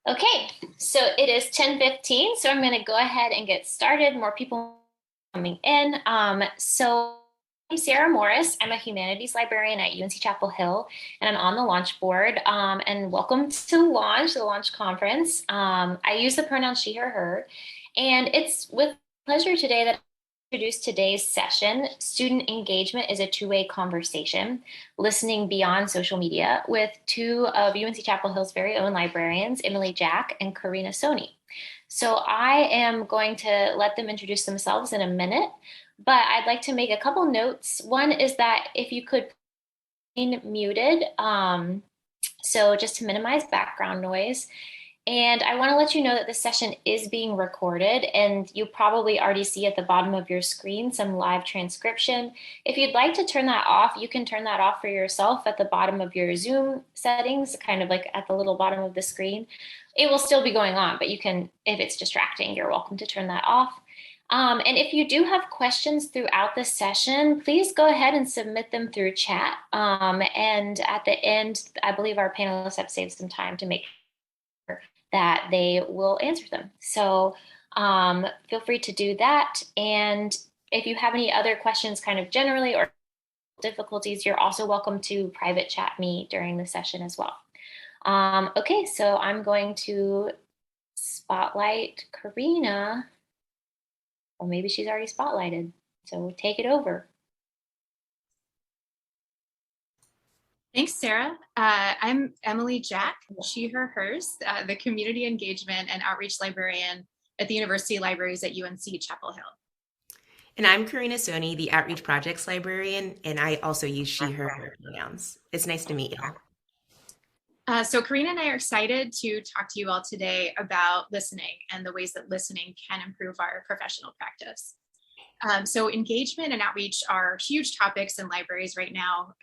Okay, so it is 10:15, so I'm going to go ahead and get started. More people coming in. I'm Sarah Morris. I'm a humanities librarian at UNC Chapel Hill, and I'm on the launch board. And welcome to Launch, the Launch Conference. I use the pronoun she, her, and it's with pleasure today that introduce today's session. Student engagement is a two-way conversation, listening beyond social media with two of UNC Chapel Hill's very own librarians, Emily Jack and Karina Soni. So I am going to let them introduce themselves in a minute, but I'd like to make a couple notes. One is that if you could remain muted, so just to minimize background noise. And I want to let you know that this session is being recorded, and you probably already see at the bottom of your screen some live transcription. If you'd like to turn that off, you can turn that off for yourself at the bottom of your Zoom settings, kind of like at the little bottom of the screen. It will still be going on, but you can, if it's distracting, you're welcome to turn that off. And if you do have questions throughout the session, please go ahead and submit them through chat. And at the end, I believe our panelists have saved some time to make sure that they will answer them. So feel free to do that. And if you have any other questions kind of generally or difficulties, you're also welcome to private chat me during the session as well. Okay, so I'm going to spotlight Karina. Or maybe she's already spotlighted. So take it over. Thanks, Sarah. I'm Emily Jack, she, her, hers, the Community Engagement and Outreach Librarian at the University Libraries at UNC Chapel Hill. And I'm Karina Soni, the Outreach Projects Librarian, and I also use she, her pronouns. It's nice to meet you. So Karina and I are excited to talk to you all today about listening and the ways that listening can improve our professional practice. So engagement and outreach are huge topics in libraries right now.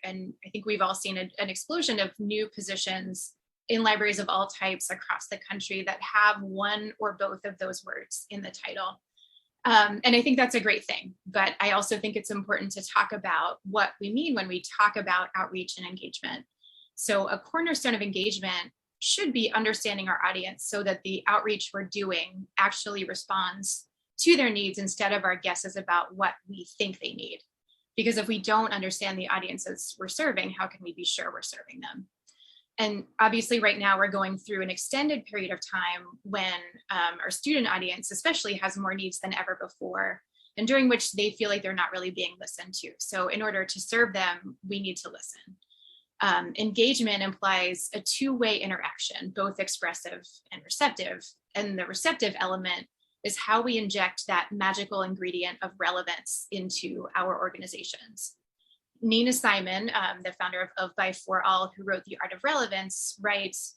And I think we've all seen an explosion of new positions in libraries of all types across the country that have one or both of those words in the title. And I think that's a great thing. But I also think it's important to talk about what we mean when we talk about outreach and engagement. So a cornerstone of engagement should be understanding our audience so that the outreach we're doing actually responds to their needs instead of our guesses about what we think they need. Because if we don't understand the audiences we're serving, how can we be sure we're serving them? And obviously right now we're going through an extended period of time when our student audience especially has more needs than ever before, and during which they feel like they're not really being listened to. So in order to serve them, we need to listen. Engagement implies a two-way interaction, both expressive and receptive. And the receptive element is how we inject that magical ingredient of relevance into our organizations. Nina Simon, the founder of By For All, who wrote The Art of Relevance, writes,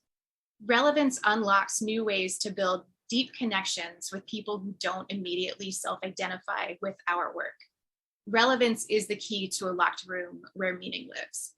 "Relevance unlocks new ways to build deep connections with people who don't immediately self-identify with our work. Relevance is the key to a locked room where meaning lives."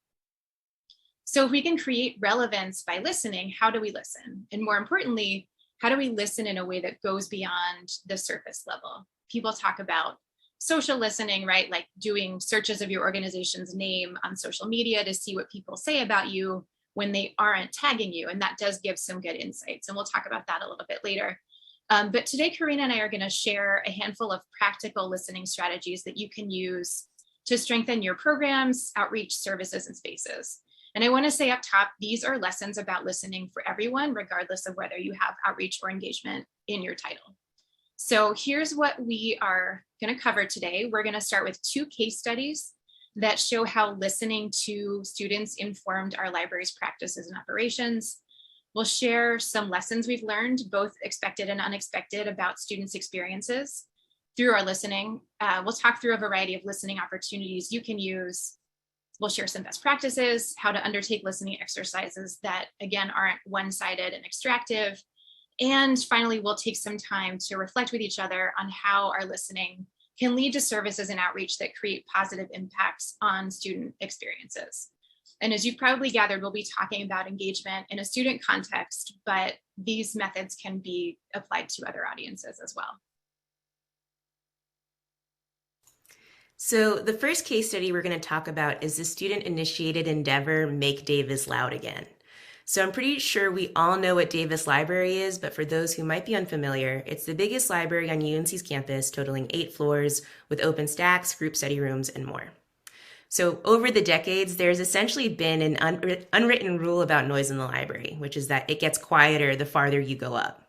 So if we can create relevance by listening, how do we listen? And more importantly, how do we listen in a way that goes beyond the surface level? People talk about social listening, right? Like doing searches of your organization's name on social media to see what people say about you when they aren't tagging you. And that does give some good insights. And we'll talk about that a little bit later. But today, Karina and I are going to share a handful of practical listening strategies that you can use to strengthen your programs, outreach, services, and spaces. And I want to say up top, these are lessons about listening for everyone, regardless of whether you have outreach or engagement in your title. So here's what we are going to cover today. We're going to start with 2 case studies that show how listening to students informed our library's practices and operations. We'll share some lessons we've learned, both expected and unexpected, about students' experiences through our listening. We'll talk through a variety of listening opportunities you can use. We'll share some best practices, how to undertake listening exercises that, again, aren't one-sided and extractive. And finally, we'll take some time to reflect with each other on how our listening can lead to services and outreach that create positive impacts on student experiences. And as you've probably gathered, we'll be talking about engagement in a student context, but these methods can be applied to other audiences as well. So the first case study we're going to talk about is the student-initiated endeavor, Make Davis Loud Again. So I'm pretty sure we all know what Davis Library is, but for those who might be unfamiliar, it's the biggest library on UNC's campus, totaling 8 floors with open stacks, group study rooms, and more. So over the decades, there's essentially been an unwritten rule about noise in the library, which is that it gets quieter the farther you go up.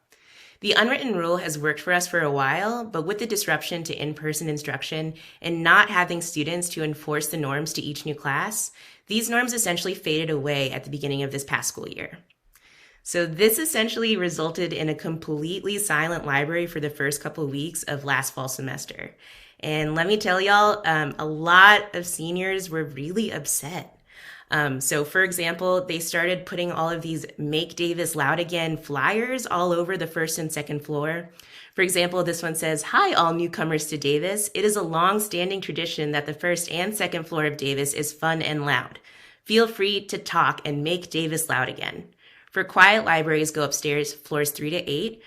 The unwritten rule has worked for us for a while, but with the disruption to in-person instruction and not having students to enforce the norms to each new class, these norms essentially faded away at the beginning of this past school year. So this essentially resulted in a completely silent library for the first couple of weeks of last fall semester. And let me tell y'all, a lot of seniors were really upset. So for example, they started putting all of these Make Davis Loud Again flyers all over the first and second floor. For example, this one says, "Hi, all newcomers to Davis. It is a long-standing tradition that the first and second floor of Davis is fun and loud. Feel free to talk and make Davis loud again. For quiet libraries, go upstairs, floors 3 to 8,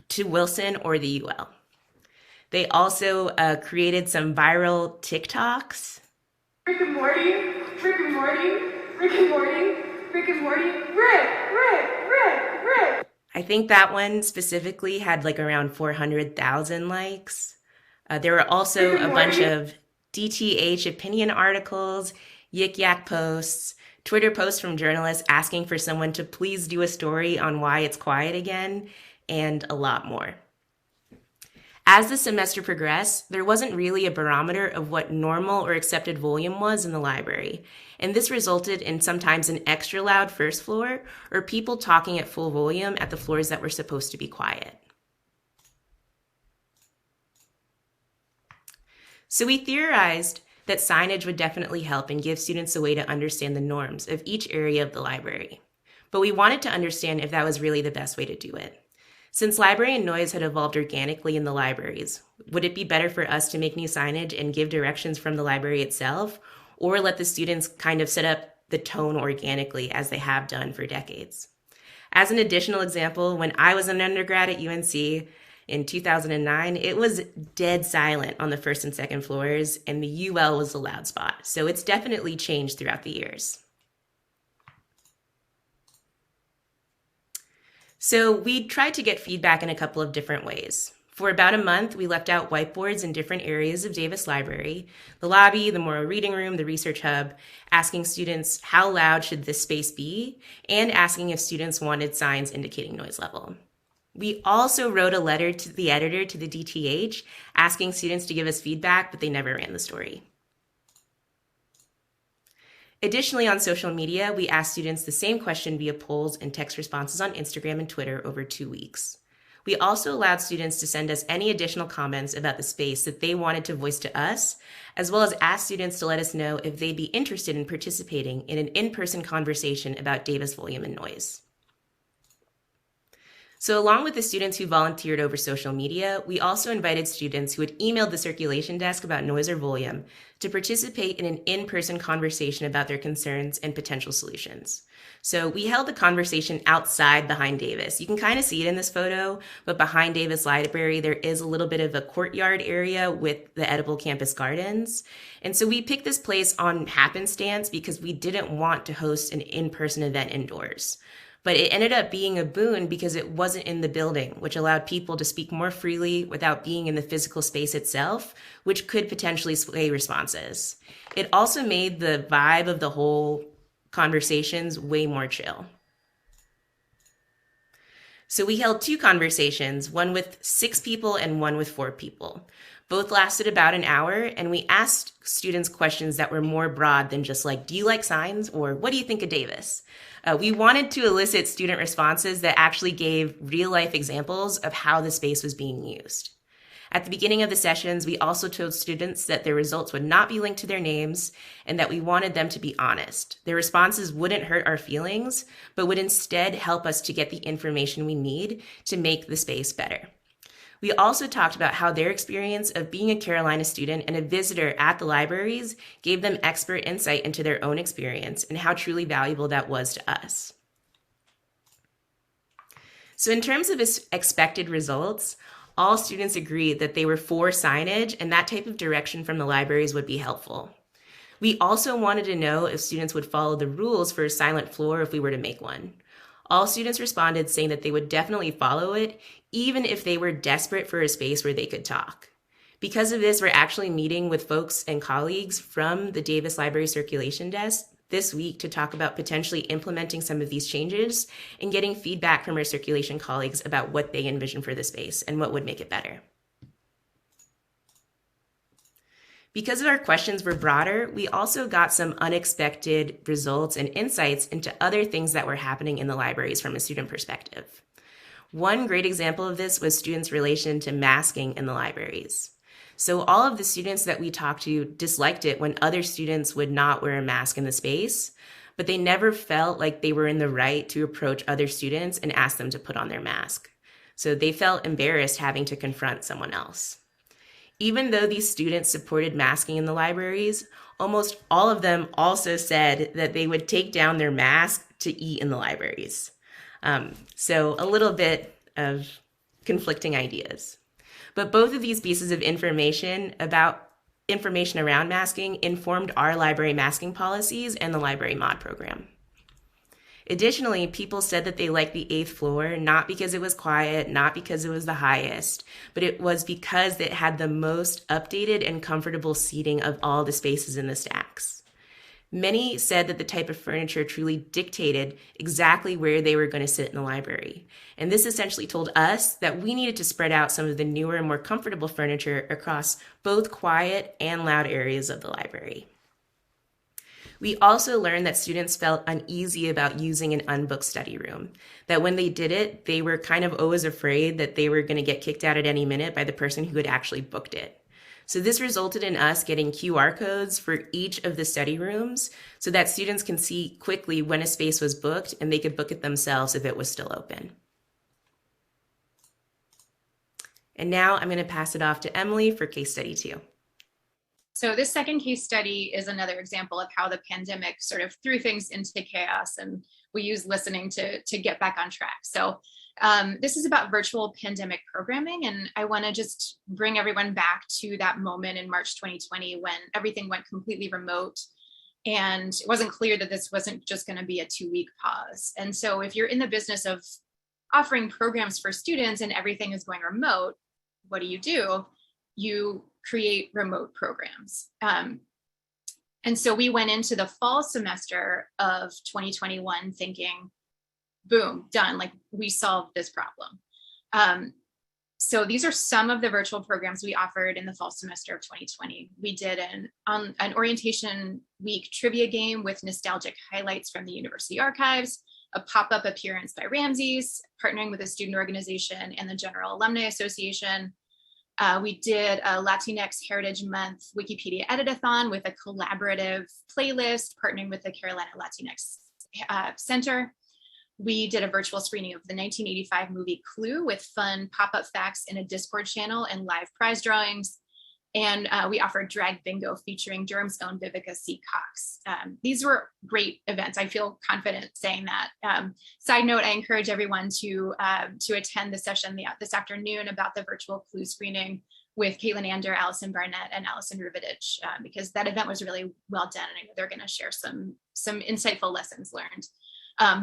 to Wilson or the UL." They also created some viral TikToks. Rick and Morty, Rick and Morty, Rick and Morty, Rick and Morty, Rick. I think that one specifically had like around 400,000 likes. There were also a bunch of DTH opinion articles, Yik Yak posts, Twitter posts from journalists asking for someone to please do a story on why it's quiet again, and a lot more. As the semester progressed, there wasn't really a barometer of what normal or accepted volume was in the library, and this resulted in sometimes an extra loud first floor or people talking at full volume at the floors that were supposed to be quiet. So we theorized that signage would definitely help and give students a way to understand the norms of each area of the library, but we wanted to understand if that was really the best way to do it. Since library and noise had evolved organically in the libraries, would it be better for us to make new signage and give directions from the library itself, or let the students kind of set up the tone organically as they have done for decades? As an additional example, when I was an undergrad at UNC in 2009, it was dead silent on the first and second floors, and the UL was the loud spot. So it's definitely changed throughout the years. So we tried to get feedback in a couple of different ways. For about a month, we left out whiteboards in different areas of Davis Library, the lobby, the Morrow Reading Room, the Research Hub, asking students how loud should this space be, and asking if students wanted signs indicating noise level. We also wrote a letter to the editor to the DTH, asking students to give us feedback, but they never ran the story. Additionally, on social media, we asked students the same question via polls and text responses on Instagram and Twitter over 2 weeks. We also allowed students to send us any additional comments about the space that they wanted to voice to us, as well as ask students to let us know if they'd be interested in participating in an in-person conversation about Davis volume and noise. So along with the students who volunteered over social media, we also invited students who had emailed the circulation desk about noise or volume to participate in an in-person conversation about their concerns and potential solutions. So we held the conversation outside behind Davis. You can kind of see it in this photo, but behind Davis Library, there is a little bit of a courtyard area with the edible campus gardens. And so we picked this place on happenstance because we didn't want to host an in-person event indoors. But it ended up being a boon because it wasn't in the building, which allowed people to speak more freely without being in the physical space itself, which could potentially sway responses. It also made the vibe of the whole conversations way more chill. So we held 2 conversations, one with 6 people and one with 4 people. Both lasted about an hour, and we asked students questions that were more broad than just like, do you like signs? Or what do you think of Davis? We wanted to elicit student responses that actually gave real-life examples of how the space was being used. At the beginning of the sessions, we also told students that their results would not be linked to their names and that we wanted them to be honest. Their responses wouldn't hurt our feelings, but would instead help us to get the information we need to make the space better. We also talked about how their experience of being a Carolina student and a visitor at the libraries gave them expert insight into their own experience and how truly valuable that was to us. So in terms of expected results, all students agreed that they were for signage and that type of direction from the libraries would be helpful. We also wanted to know if students would follow the rules for a silent floor if we were to make one. All students responded saying that they would definitely follow it, even if they were desperate for a space where they could talk. Because of this, we're actually meeting with folks and colleagues from the Davis Library Circulation Desk this week to talk about potentially implementing some of these changes and getting feedback from our circulation colleagues about what they envision for the space and what would make it better. Because our questions were broader, we also got some unexpected results and insights into other things that were happening in the libraries from a student perspective. One great example of this was students' relation to masking in the libraries. So all of the students that we talked to disliked it when other students would not wear a mask in the space, but they never felt like they were in the right to approach other students and ask them to put on their mask. So they felt embarrassed having to confront someone else. Even though these students supported masking in the libraries, almost all of them also said that they would take down their mask to eat in the libraries. So a little bit of conflicting ideas. But both of these pieces of information around masking informed our library masking policies and the library mod program. Additionally, people said that they liked the 8th floor, not because it was quiet, not because it was the highest, but it was because it had the most updated and comfortable seating of all the spaces in the stacks. Many said that the type of furniture truly dictated exactly where they were going to sit in the library. And this essentially told us that we needed to spread out some of the newer and more comfortable furniture across both quiet and loud areas of the library. We also learned that students felt uneasy about using an unbooked study room, that when they did it, they were kind of always afraid that they were going to get kicked out at any minute by the person who had actually booked it. So this resulted in us getting QR codes for each of the study rooms so that students can see quickly when a space was booked and they could book it themselves if it was still open. And now I'm going to pass it off to Emily for case study 2. So this second case study is another example of how the pandemic sort of threw things into chaos, and we use listening to get back on track. So this is about virtual pandemic programming, and I want to just bring everyone back to that moment in March 2020 when everything went completely remote, and it wasn't clear that this wasn't just going to be a 2-week pause. And so if you're in the business of offering programs for students and everything is going remote, what do? You create remote programs. And so we went into the fall semester of 2021 thinking, boom, done, like we solved this problem. So these are some of the virtual programs we offered in the fall semester of 2020. We did an orientation week trivia game with nostalgic highlights from the university archives, a pop-up appearance by Ramsey's, partnering with a student organization and the General Alumni Association. We did a Latinx Heritage Month Wikipedia edit-a-thon with a collaborative playlist, partnering with the Carolina Latinx Center. We did a virtual screening of the 1985 movie Clue with fun pop-up facts in a Discord channel and live prize drawings. And we offered drag bingo featuring Durham's own Vivica C. Cox. These were great events. I feel confident saying that. Side note, I encourage everyone to attend the session this afternoon about the virtual Clue screening with Caitlin Ander, Allison Barnett, and Allison Ruvidich, because that event was really well done, and I know they're going to share some insightful lessons learned.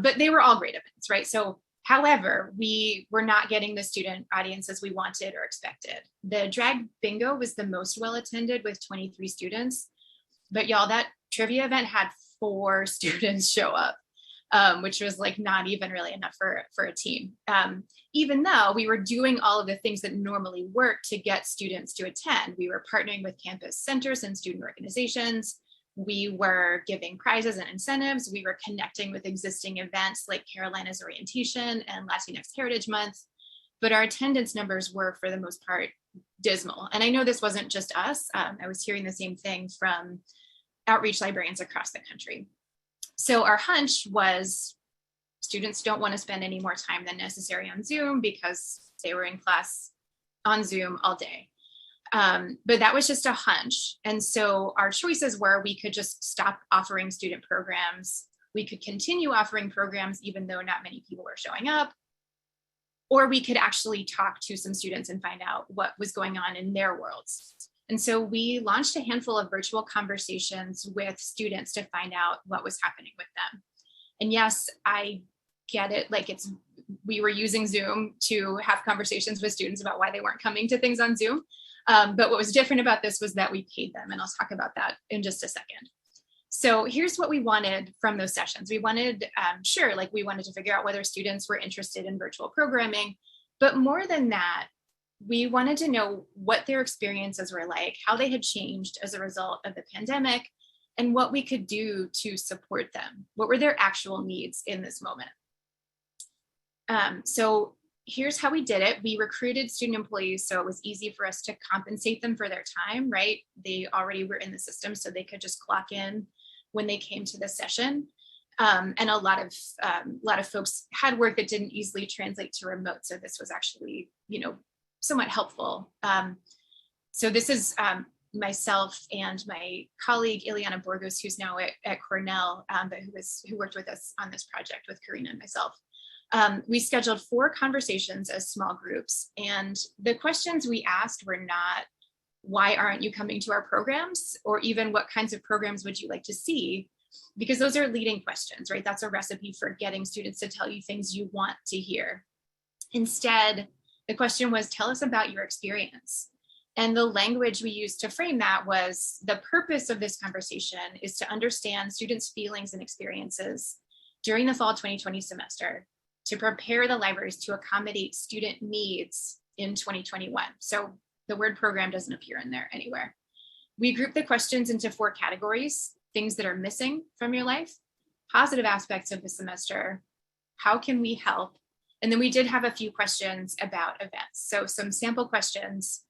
But they were all great events, right? So, however, we were not getting the student audiences we wanted or expected. The drag bingo was the most well attended with 23 students, but y'all, that trivia event had 4 students show up, which was like not even really enough for a team. Even though we were doing all of the things that normally work to get students to attend, we were partnering with campus centers and student organizations. We were giving prizes and incentives. We were connecting with existing events like Carolina's Orientation and Latinx Heritage Month, but our attendance numbers were, for the most part, dismal. And I know this wasn't just us. I was hearing the same thing from outreach librarians across the country. So our hunch was students don't want to spend any more time than necessary on Zoom because they were in class on Zoom all day. But that was just a hunch. And so our choices were we could just stop offering student programs. We could continue offering programs even though not many people were showing up. Or we could actually talk to some students and find out what was going on in their worlds. And so we launched a handful of virtual conversations with students to find out what was happening with them. And yes, I get it. Like we were using Zoom to have conversations with students about why they weren't coming to things on Zoom. But what was different about this was that we paid them, and I'll talk about that in just a second. So here's what we wanted from those sessions. We wanted, we wanted to figure out whether students were interested in virtual programming, but more than that, we wanted to know what their experiences were like, how they had changed as a result of the pandemic, and what we could do to support them. What were their actual needs in this moment? So here's how we did it. We recruited student employees, so it was easy for us to compensate them for their time, right? They already were in the system, so they could just clock in when they came to the session. And a lot of folks had work that didn't easily translate to remote, so this was actually, somewhat helpful. So this is myself and my colleague Ileana Borgos, who's now at Cornell, but who worked with us on this project with Karina and myself. We scheduled 4 conversations as small groups, and the questions we asked were not, why aren't you coming to our programs? Or even what kinds of programs would you like to see? Because those are leading questions, right? That's a recipe for getting students to tell you things you want to hear. Instead, the question was, tell us about your experience. And the language we used to frame that was, the purpose of this conversation is to understand students' feelings and experiences during the fall 2020 semester, to prepare the libraries to accommodate student needs in 2021. So the word program doesn't appear in there anywhere. We grouped the questions into 4 categories: things that are missing from your life, positive aspects of the semester, how can we help? And then we did have a few questions about events. So some sample questions.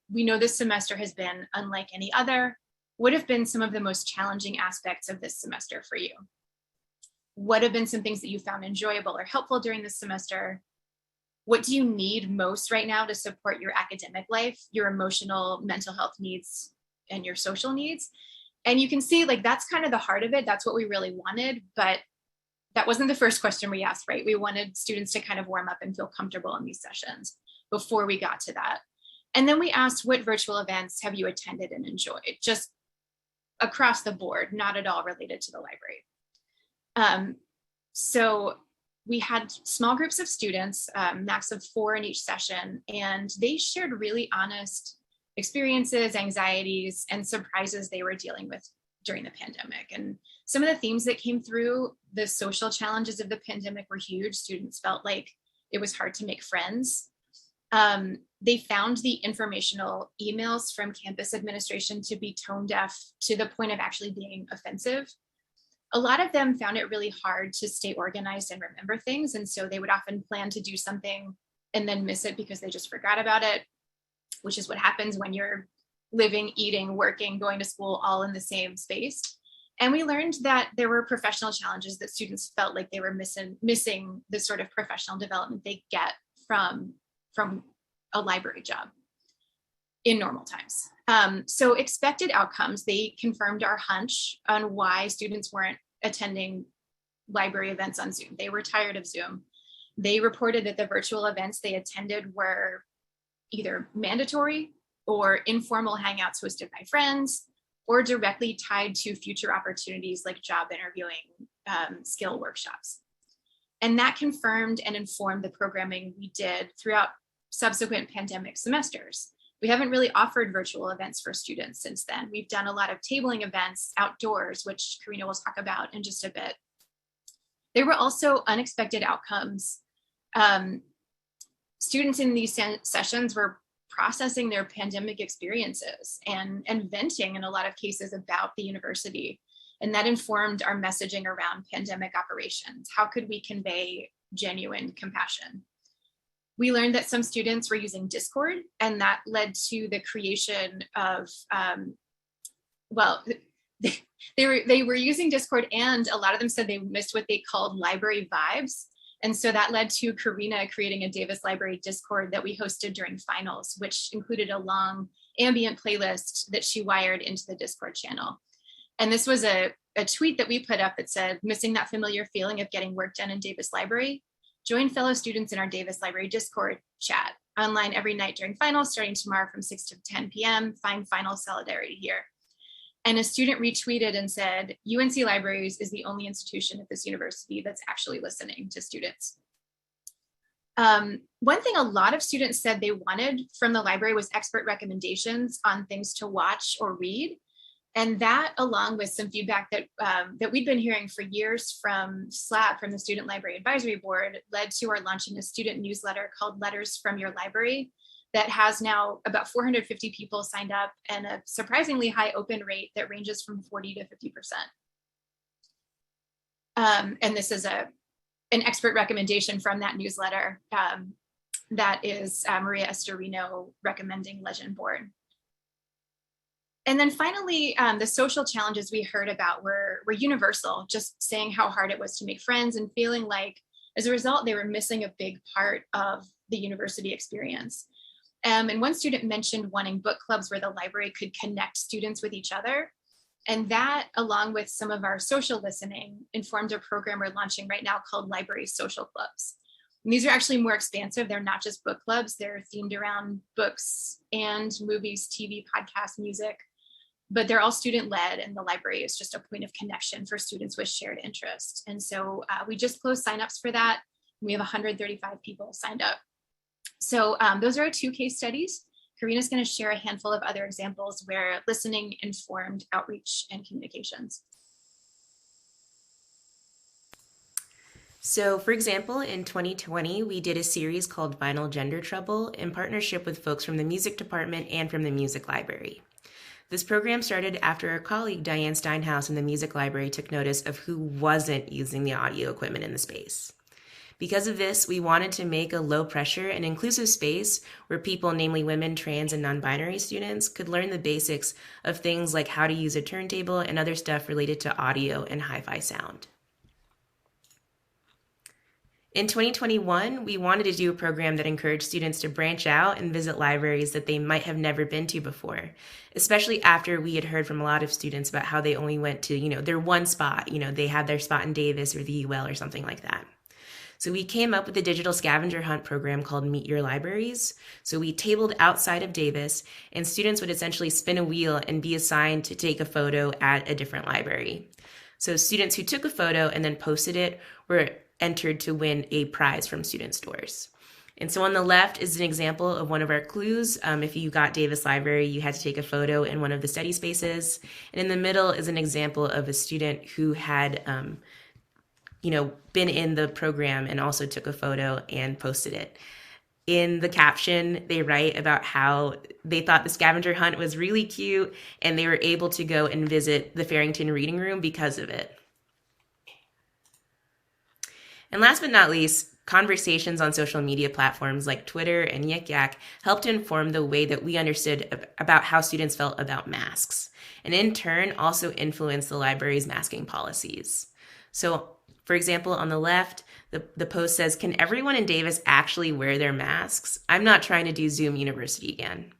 We know this semester has been unlike any other. What have been some of the most challenging aspects of this semester for you? What have been some things that you found enjoyable or helpful during this semester? What do you need most right now to support your academic life, your emotional, mental health needs, and your social needs? And you can see, like, that's kind of the heart of it. That's what we really wanted, but that wasn't the first question we asked, right? We wanted students to kind of warm up and feel comfortable in these sessions before we got to that. And then we asked, what virtual events have you attended and enjoyed? Just across the board, not at all related to the library. So we had small groups of students, max of 4 in each session, and they shared really honest experiences, anxieties, and surprises they were dealing with during the pandemic. And some of the themes that came through, the social challenges of the pandemic were huge. Students felt like it was hard to make friends. They found the informational emails from campus administration to be tone deaf to the point of actually being offensive. A lot of them found it really hard to stay organized and remember things. And so they would often plan to do something and then miss it because they just forgot about it, which is what happens when you're living, eating, working, going to school all in the same space. And we learned that there were professional challenges that students felt like they were missing the sort of professional development they get from a library job in normal times. So expected outcomes, they confirmed our hunch on why students weren't attending library events on Zoom. They were tired of Zoom. They reported that the virtual events they attended were either mandatory or informal hangouts hosted by friends, or directly tied to future opportunities like job interviewing, skill workshops. And that confirmed and informed the programming we did throughout subsequent pandemic semesters. We haven't really offered virtual events for students since then. We've done a lot of tabling events outdoors, which Karina will talk about in just a bit. There were also unexpected outcomes. Students in these sessions were processing their pandemic experiences and venting in a lot of cases about the university. And that informed our messaging around pandemic operations. How could we convey genuine compassion? We learned that some students were using Discord, and that led to the creation of, they were using Discord, and a lot of them said they missed what they called library vibes. And so that led to Karina creating a Davis Library Discord that we hosted during finals, which included a long ambient playlist that she wired into the Discord channel. And this was a tweet that we put up that said, missing that familiar feeling of getting work done in Davis Library? Join fellow students in our Davis Library Discord chat, online every night during finals, starting tomorrow from 6 to 10 p.m. Find final solidarity here. And a student retweeted and said, UNC Libraries is the only institution at this university that's actually listening to students. One thing a lot of students said they wanted from the library was expert recommendations on things to watch or read. And that, along with some feedback that, that we'd been hearing for years from SLAP, from the Student Library Advisory Board, led to our launching a student newsletter called Letters from Your Library that has now about 450 people signed up and a surprisingly high open rate that ranges from 40 to 50%. And this is an expert recommendation from that newsletter that is Maria Estorino recommending Legend Board. And then finally, the social challenges we heard about were universal, just saying how hard it was to make friends and feeling like, as a result, they were missing a big part of the university experience. And one student mentioned wanting book clubs where the library could connect students with each other. And that, along with some of our social listening, informed a program we're launching right now called Library Social Clubs. And these are actually more expansive. They're not just book clubs. They're themed around books and movies, TV, podcasts, music. But they're all student-led, and the library is just a point of connection for students with shared interests. And so we just closed signups for that. We have 135 people signed up. So those are our 2 case studies. Karina's going to share a handful of other examples where listening informed outreach and communications. So, for example, in 2020, we did a series called Vinyl Gender Trouble in partnership with folks from the music department and from the music library. This program started after our colleague Diane Steinhaus in the music library took notice of who wasn't using the audio equipment in the space. Because of this, we wanted to make a low-pressure and inclusive space where people, namely women, trans, and non-binary students, could learn the basics of things like how to use a turntable and other stuff related to audio and hi-fi sound. In 2021, we wanted to do a program that encouraged students to branch out and visit libraries that they might have never been to before, especially after we had heard from a lot of students about how they only went to, their one spot. They had their spot in Davis or the UL or something like that. So we came up with a digital scavenger hunt program called Meet Your Libraries. So we tabled outside of Davis, and students would essentially spin a wheel and be assigned to take a photo at a different library. So students who took a photo and then posted it were entered to win a prize from student stores. And so on the left is an example of one of our clues. If you got Davis Library, you had to take a photo in one of the study spaces. And in the middle is an example of a student who had been in the program and also took a photo and posted it. In the caption, they write about how they thought the scavenger hunt was really cute and they were able to go and visit the Farrington Reading Room because of it. And last but not least, conversations on social media platforms like Twitter and Yik Yak helped to inform the way that we understood about how students felt about masks, and in turn also influenced the library's masking policies. So, for example, on the left, the post says, "Can everyone in Davis actually wear their masks? I'm not trying to do Zoom University again."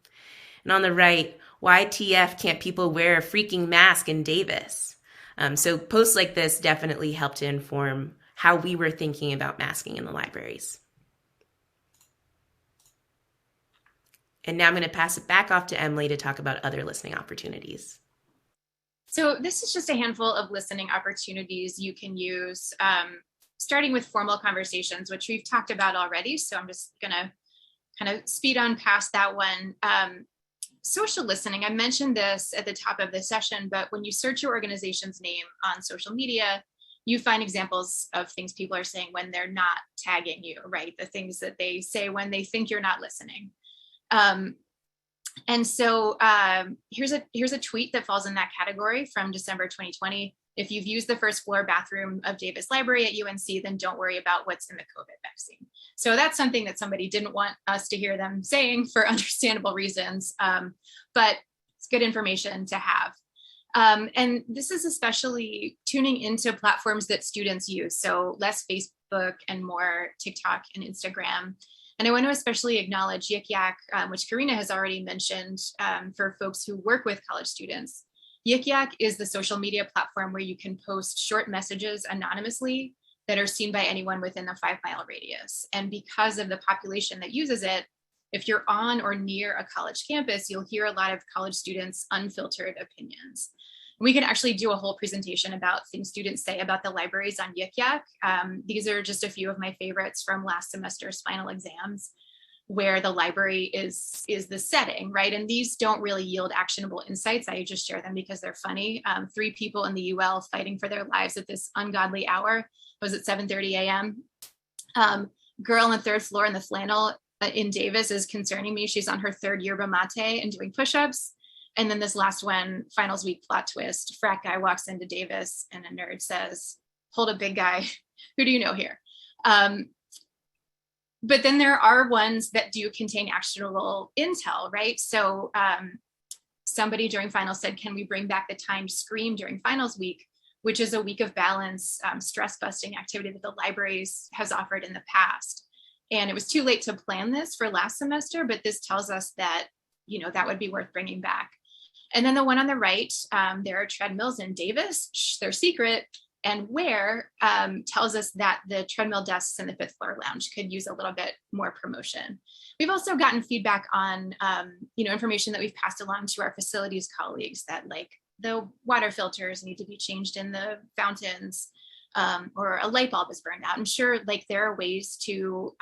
And on the right, "Why TF can't people wear a freaking mask in Davis?" So posts like this definitely helped to inform how we were thinking about masking in the libraries. And now I'm going to pass it back off to Emily to talk about other listening opportunities. So this is just a handful of listening opportunities you can use, starting with formal conversations, which we've talked about already. So I'm just going to kind of speed on past that one. Social listening, I mentioned this at the top of the session, but when you search your organization's name on social media, you find examples of things people are saying when they're not tagging you, right? The things that they say when they think you're not listening. And so here's a tweet that falls in that category from December 2020. "If you've used the first floor bathroom of Davis Library at UNC, then don't worry about what's in the COVID vaccine." So that's something that somebody didn't want us to hear them saying for understandable reasons, but it's good information to have. And this is especially tuning into platforms that students use. So less Facebook and more TikTok and Instagram. And I want to especially acknowledge Yik Yak, which Karina has already mentioned, for folks who work with college students. Yik Yak is the social media platform where you can post short messages anonymously that are seen by anyone within a 5-mile radius. And because of the population that uses it, If you're on or near a college campus, you'll hear a lot of college students' unfiltered opinions. We can actually do a whole presentation about things students say about the libraries on Yik Yak. These are just a few of my favorites from last semester's final exams, where the library is the setting, right? And these don't really yield actionable insights. I just share them because they're funny. 3 people in the UL fighting for their lives at this ungodly hour. It was at 7:30 a.m. Girl on the 3rd floor in the flannel in Davis is concerning me. She's on her 3rd yerba mate and doing push-ups. And then this last one, finals week plot twist, frat guy walks into Davis and a nerd says, "Hold a big guy, who do you know here?" But then there are ones that do contain actionable intel, right? So somebody during finals said, can we bring back the timed scream during finals week, which is a week of balance, stress busting activity that the libraries has offered in the past. And it was too late to plan this for last semester, but this tells us that, that would be worth bringing back. And then the one on the right, there are treadmills in Davis, they're secret, and where tells us that the treadmill desks in the 5th floor lounge could use a little bit more promotion. We've also gotten feedback on, information that we've passed along to our facilities colleagues that like the water filters need to be changed in the fountains, or a light bulb is burned out. I'm sure like there are ways to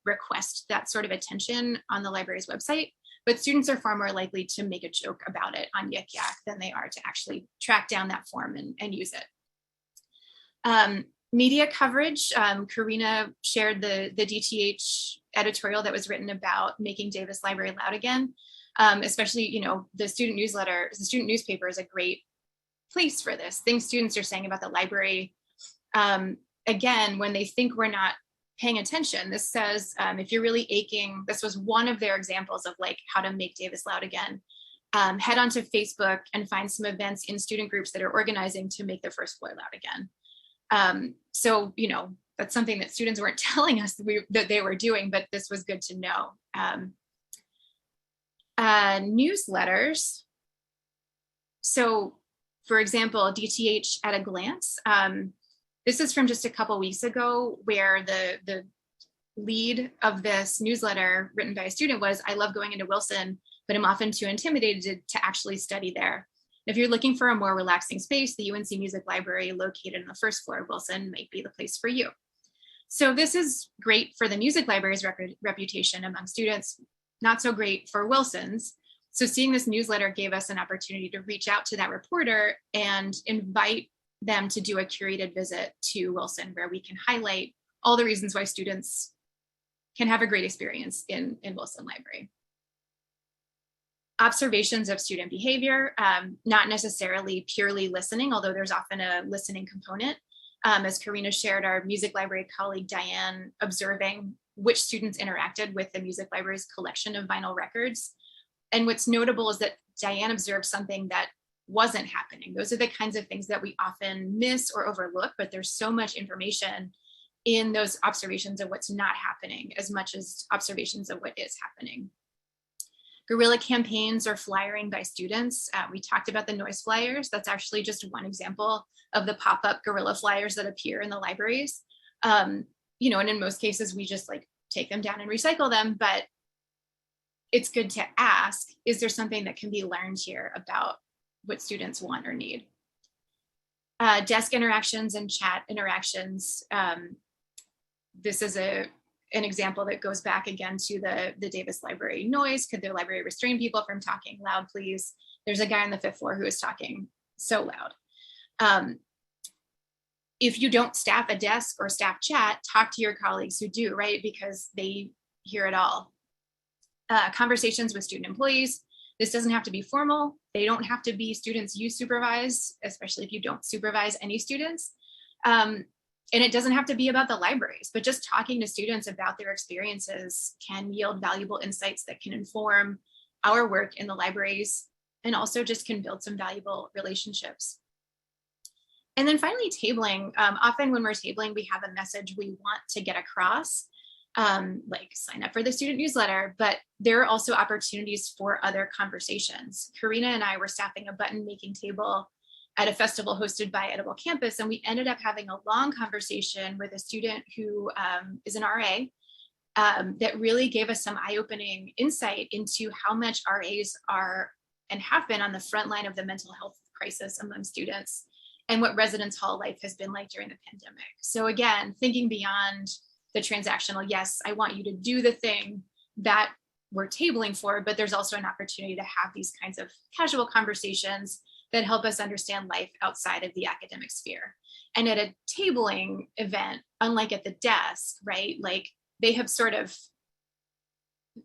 request that sort of attention on the library's website, but students are far more likely to make a joke about it on Yik Yak than they are to actually track down that form and use it. Media coverage, Karina shared the DTH editorial that was written about making Davis Library loud again. Especially, the student newspaper is a great place for this. Things students are saying about the library. Again, when they think we're not paying attention, this says, if you're really aching, this was one of their examples of like how to make Davis loud again. Head onto Facebook and find some events in student groups that are organizing to make their first floor loud again. So, that's something that students weren't telling us that they were doing, but this was good to know. Newsletters. So, for example, DTH at a glance. This is from just a couple weeks ago, where the lead of this newsletter written by a student was, "I love going into Wilson, but I'm often too intimidated to actually study there. If you're looking for a more relaxing space, the UNC Music Library located on the 1st floor of Wilson might be the place for you." So this is great for the music library's reputation among students, not so great for Wilson's. So seeing this newsletter gave us an opportunity to reach out to that reporter and invite them to do a curated visit to Wilson, where we can highlight all the reasons why students can have a great experience in Wilson Library. Observations of student behavior, not necessarily purely listening, although there's often a listening component. As Karina shared, our music library colleague Diane observing which students interacted with the music library's collection of vinyl records. And what's notable is that Diane observed something that wasn't happening. Those are the kinds of things that we often miss or overlook, but there's so much information in those observations of what's not happening as much as observations of what is happening. Guerrilla campaigns or flyering by students. We talked about the noise flyers. That's actually just one example of the pop-up guerrilla flyers that appear in the libraries. And in most cases, we just like take them down and recycle them, but it's good to ask, is there something that can be learned here about what students want or need? Desk interactions and chat interactions. This is an example that goes back again to the Davis Library noise. Could their library restrain people from talking loud, please? There's a guy on the 5th floor who is talking so loud. If you don't staff a desk or staff chat, talk to your colleagues who do, right? Because they hear it all. Conversations with student employees. This doesn't have to be formal. They don't have to be students you supervise, especially if you don't supervise any students. And it doesn't have to be about the libraries, but just talking to students about their experiences can yield valuable insights that can inform our work in the libraries and also just can build some valuable relationships. And then finally, tabling. Often when we're tabling, we have a message we want to get across, like sign up for the student newsletter, but there are also opportunities for other conversations. Karina and I were staffing a button making table at a festival hosted by Edible Campus, and we ended up having a long conversation with a student who is an RA that really gave us some eye-opening insight into how much RAs are and have been on the front line of the mental health crisis among students, and what residence hall life has been like during the pandemic. So again, thinking beyond the transactional, yes, I want you to do the thing that we're tabling for, but there's also an opportunity to have these kinds of casual conversations that help us understand life outside of the academic sphere. And at a tabling event, unlike at the desk, right, like they have sort of,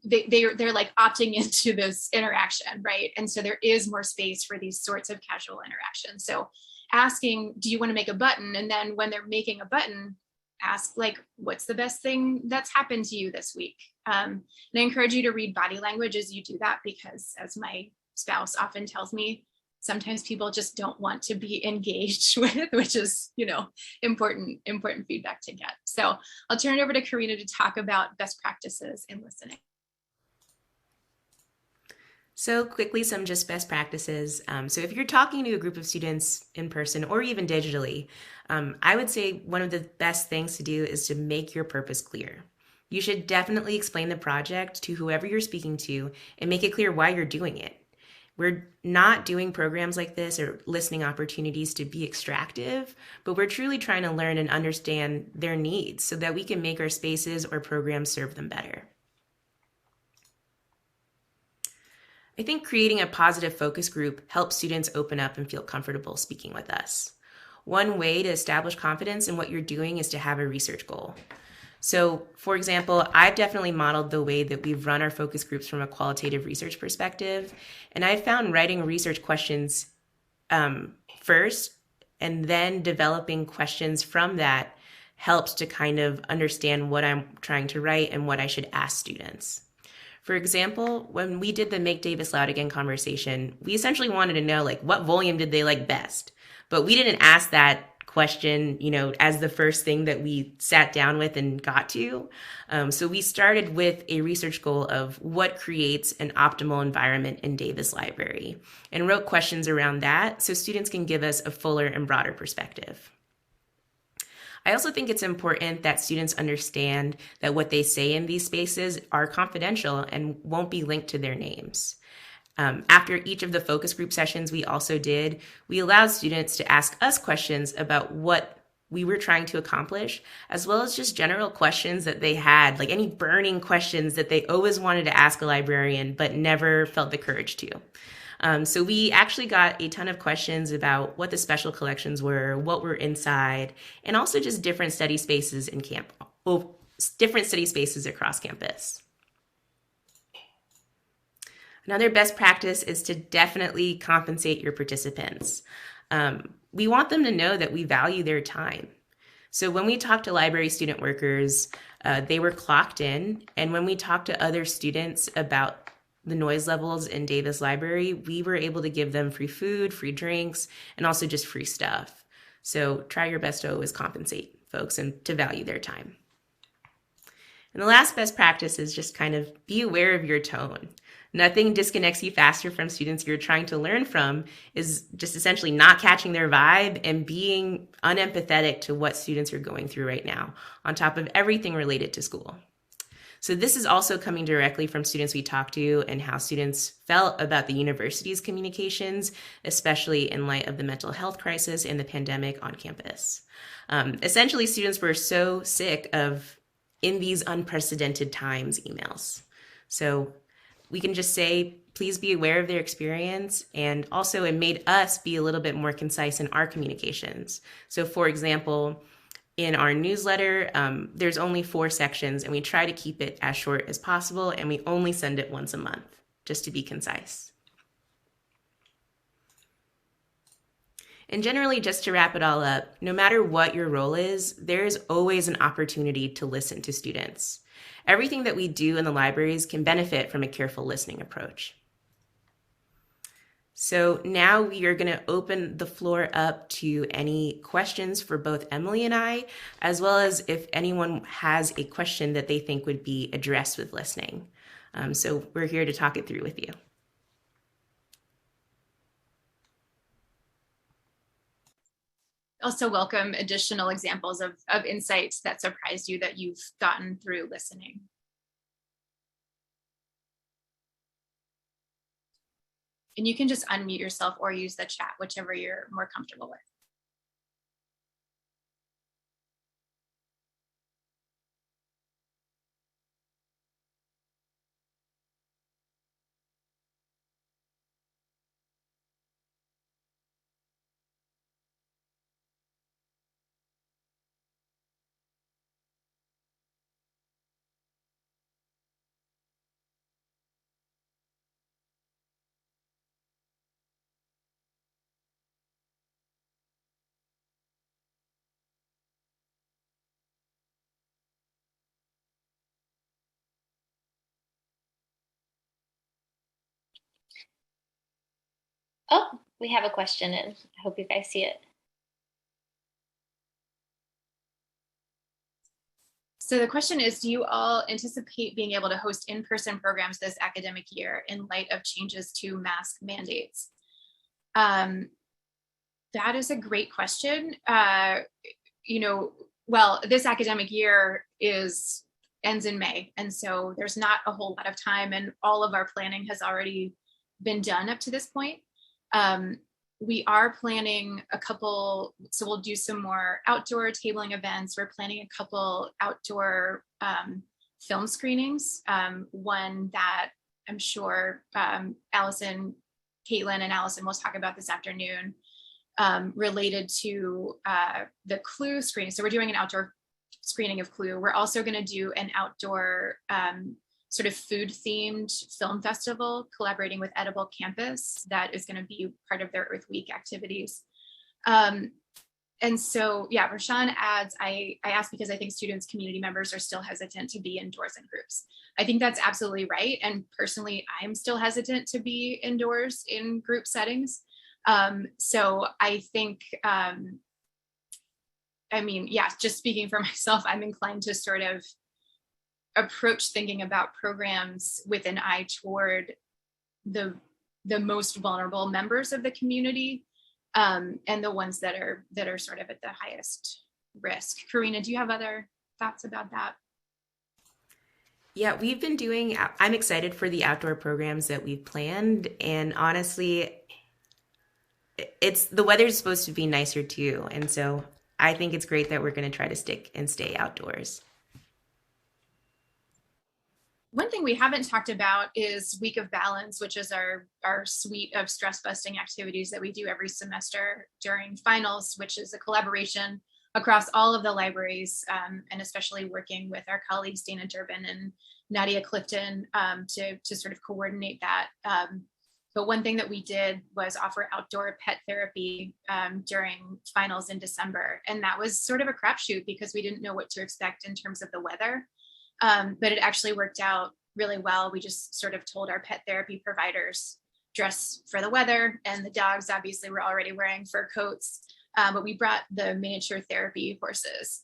they're like opting into this interaction, right? And so there is more space for these sorts of casual interactions. So asking, do you want to make a button? And then when they're making a button, ask like, what's the best thing that's happened to you this week? And I encourage you to read body language as you do that, because as my spouse often tells me, sometimes people just don't want to be engaged with, which is, important feedback to get. So I'll turn it over to Karina to talk about best practices in listening. So quickly, some just best practices. So if you're talking to a group of students in person or even digitally, I would say one of the best things to do is to make your purpose clear. You should definitely explain the project to whoever you're speaking to and make it clear why you're doing it. We're not doing programs like this or listening opportunities to be extractive, but we're truly trying to learn and understand their needs so that we can make our spaces or programs serve them better. I think creating a positive focus group helps students open up and feel comfortable speaking with us. One way to establish confidence in what you're doing is to have a research goal. So, for example, I've definitely modeled the way that we've run our focus groups from a qualitative research perspective, and I've found writing research questions first and then developing questions from that helps to kind of understand what I'm trying to write and what I should ask students. For example, when we did the Make Davis Loud Again conversation, we essentially wanted to know like what volume did they like best, but we didn't ask that question, as the first thing that we sat down with and got to. So we started with a research goal of what creates an optimal environment in Davis Library and wrote questions around that so students can give us a fuller and broader perspective. I also think it's important that students understand that what they say in these spaces are confidential and won't be linked to their names. After each of the focus group sessions we also did, we allowed students to ask us questions about what we were trying to accomplish, as well as just general questions that they had, like any burning questions that they always wanted to ask a librarian, but never felt the courage to. So we actually got a ton of questions about what the special collections were, what were inside, and also just different study spaces different study spaces across campus. Another best practice is to definitely compensate your participants. We want them to know that we value their time. So when we talk to library student workers, they were clocked in. And when we talked to other students about the noise levels in Davis Library, we were able to give them free food, free drinks, and also just free stuff. So try your best to always compensate folks and to value their time. And the last best practice is just kind of be aware of your tone. Nothing disconnects you faster from students you're trying to learn from is just essentially not catching their vibe and being unempathetic to what students are going through right now, on top of everything related to school. So this is also coming directly from students we talked to and how students felt about the university's communications, especially in light of the mental health crisis and the pandemic on campus. Essentially, students were so sick of in these unprecedented times emails. So we can just say, please be aware of their experience. And also it made us be a little bit more concise in our communications. So for example, in our newsletter, there's only 4 sections and we try to keep it as short as possible. And we only send it once a month just to be concise. And generally, just to wrap it all up, no matter what your role is, there's always an opportunity to listen to students. Everything that we do in the libraries can benefit from a careful listening approach. So now we are going to open the floor up to any questions for both Emily and I, as well as if anyone has a question that they think would be addressed with listening. So we're here to talk it through with you. Also welcome additional examples of insights that surprised you that you've gotten through listening. And you can just unmute yourself or use the chat, whichever you're more comfortable with. Oh, we have a question in. I hope you guys see it. So the question is, do you all anticipate being able to host in-person programs this academic year in light of changes to mask mandates? That is a great question. Well, this academic year ends in May, and so there's not a whole lot of time, and all of our planning has already been done up to this point. We are planning a couple, so we'll do some more outdoor tabling events. We're planning a couple outdoor film screenings. One that I'm sure Caitlin and Allison will talk about this afternoon, related to the Clue screening. So we're doing an outdoor screening of Clue. We're also going to do an outdoor sort of food themed film festival, collaborating with Edible Campus. That is going to be part of their Earth Week activities. And so, yeah, Rashawn adds, I asked because I think students, community members are still hesitant to be indoors in groups. I think that's absolutely right. And personally, I'm still hesitant to be indoors in group settings. So I think, just speaking for myself, I'm inclined to sort of approach thinking about programs with an eye toward the most vulnerable members of the community, and the ones that are sort of at the highest risk. Karina, do you have other thoughts about that? Yeah, I'm excited for the outdoor programs that we've planned. And honestly, the weather's supposed to be nicer too. And so I think it's great that we're going to try to stick and stay outdoors. One thing we haven't talked about is Week of Balance, which is our suite of stress busting activities that we do every semester during finals, which is a collaboration across all of the libraries, and especially working with our colleagues Dana Durbin and Nadia Clifton to sort of coordinate that. But one thing that we did was offer outdoor pet therapy during finals in December. And that was sort of a crapshoot because we didn't know what to expect in terms of the weather. But it actually worked out really well. We just sort of told our pet therapy providers, dress for the weather, and the dogs obviously were already wearing fur coats. But we brought the miniature therapy horses,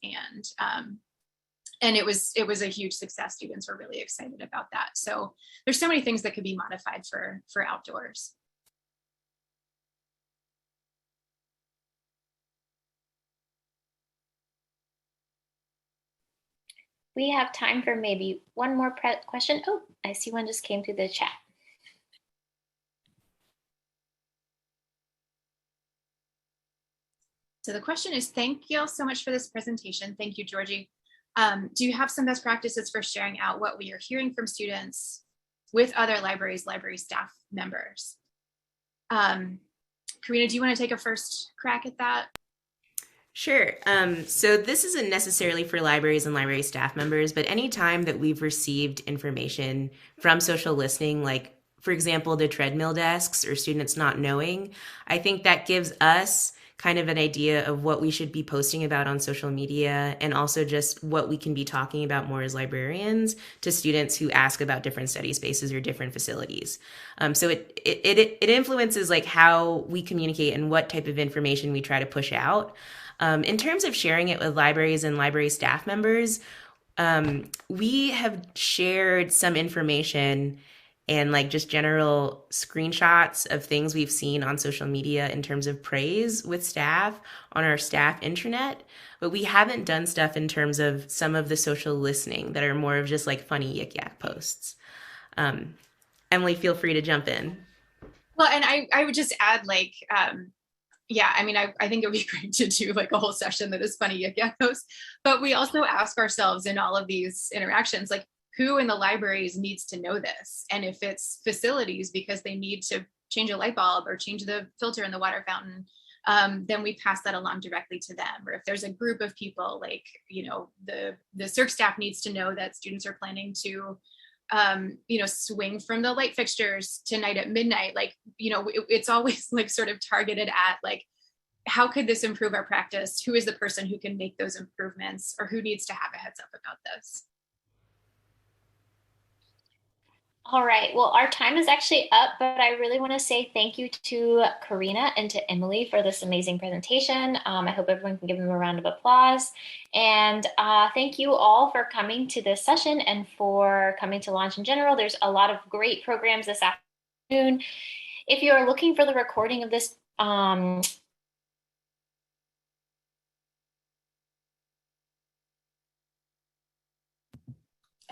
and it was a huge success. Students were really excited about that. So there's so many things that could be modified for outdoors. We have time for maybe one more question. Oh, I see one just came through the chat. So the question is, thank you all so much for this presentation. Thank you, Georgie. Do you have some best practices for sharing out what we are hearing from students with other library staff members? Karina, do you want to take a first crack at that? Sure. So this isn't necessarily for libraries and library staff members, but any time that we've received information from social listening, like, for example, the treadmill desks or students not knowing, I think that gives us kind of an idea of what we should be posting about on social media, and also just what we can be talking about more as librarians to students who ask about different study spaces or different facilities. So it influences like how we communicate and what type of information we try to push out. In terms of sharing it with libraries and library staff members, we have shared some information and like just general screenshots of things we've seen on social media in terms of praise with staff on our staff intranet, but we haven't done stuff in terms of some of the social listening that are more of just like funny yik yak posts. Emily, feel free to jump in. Well, and I would just add like, yeah, I mean, I think it would be great to do like a whole session that is funny yik yakos, but we also ask ourselves in all of these interactions, like who in the libraries needs to know this? And if it's facilities because they need to change a light bulb or change the filter in the water fountain, then we pass that along directly to them. Or if there's a group of people, like, you know, the circ staff needs to know that students are planning to you know, swing from the light fixtures tonight at midnight. Like, you know, it's always like sort of targeted at like, how could this improve our practice? Who is the person who can make those improvements, or who needs to have a heads up about this? All right, well, our time is actually up, but I really want to say thank you to Karina and to Emily for this amazing presentation. I hope everyone can give them a round of applause. And thank you all for coming to this session and for coming to Launch in general. There's a lot of great programs this afternoon. If you are looking for the recording of this,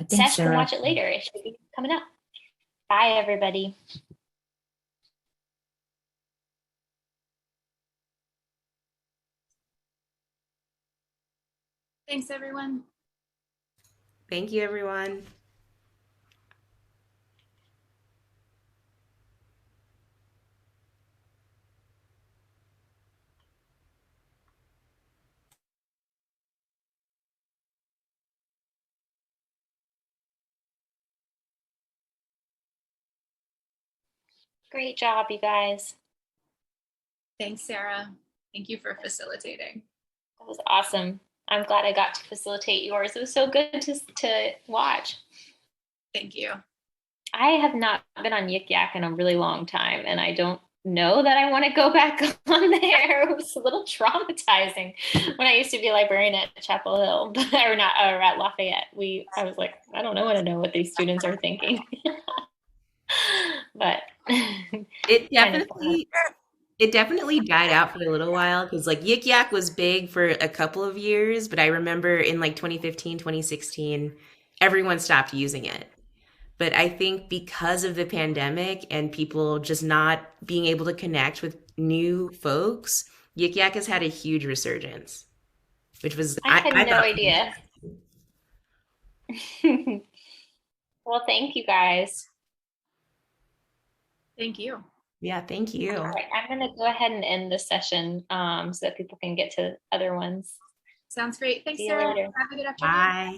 Seth can watch it later. It should be coming up. Bye, everybody. Thanks, everyone. Thank you, everyone. Great job, you guys. Thanks, Sarah. Thank you for facilitating. That was awesome. I'm glad I got to facilitate yours. It was so good to watch. Thank you. I have not been on Yik Yak in a really long time, and I don't know that I want to go back on there. It was a little traumatizing when I used to be a librarian at Chapel Hill, or not, or at Lafayette. I was like, I don't want to know what these students are thinking. But it definitely died out for a little while because like Yik Yak was big for a couple of years, but I remember in like 2015, 2016, everyone stopped using it. But I think because of the pandemic and people just not being able to connect with new folks, Yik Yak has had a huge resurgence, which was I had no thought idea. Well, thank you guys. Thank you. Yeah, thank you. All right, I'm going to go ahead and end the session so that people can get to other ones. Sounds great. Thanks, See you Sarah. later. Have a good afternoon. Bye.